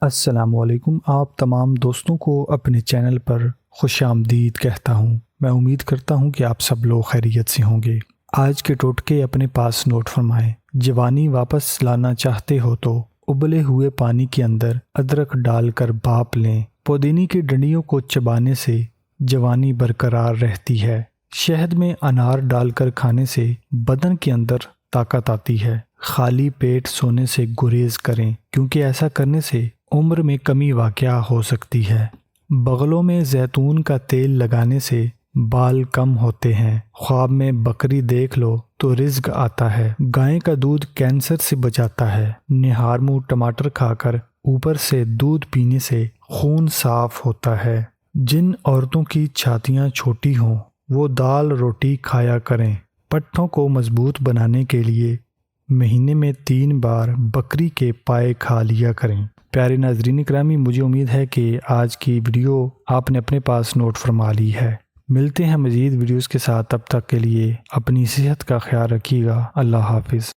السلام علیکم۔ آپ تمام دوستوں کو اپنے چینل پر خوش آمدید کہتا ہوں۔ میں امید کرتا ہوں کہ آپ سب لوگ خیریت سے ہوں گے۔ آج کے ٹوٹکے اپنے پاس نوٹ فرمائیں۔ جوانی واپس لانا چاہتے ہو تو ابلے ہوئے پانی کے اندر ادرک ڈال کر بھاپ لیں۔ پودینے کی ڈنڈیوں کو چبانے سے جوانی برقرار رہتی ہے۔ شہد میں انار ڈال کر کھانے سے بدن کے اندر طاقت آتی ہے۔ خالی پیٹ سونے سے گریز کریں، کیونکہ ایسا کرنے سے عمر میں کمی واقع ہو سکتی ہے۔ بغلوں میں زیتون کا تیل لگانے سے بال کم ہوتے ہیں۔ خواب میں بکری دیکھ لو تو رزق آتا ہے۔ گائے کا دودھ کینسر سے بچاتا ہے۔ نہار منہ ٹماٹر کھا کر اوپر سے دودھ پینے سے خون صاف ہوتا ہے۔ جن عورتوں کی چھاتیاں چھوٹی ہوں وہ دال روٹی کھایا کریں۔ پٹھوں کو مضبوط بنانے کے لیے مہینے میں 3 بار بکری کے پائے کھا لیا کریں۔ پیارے ناظرین اکرامی، مجھے امید ہے کہ آج کی ویڈیو آپ نے اپنے پاس نوٹ فرما لی ہے۔ ملتے ہیں مزید ویڈیوز کے ساتھ، تب تک کے لیے اپنی صحت کا خیال رکھیے گا۔ اللہ حافظ۔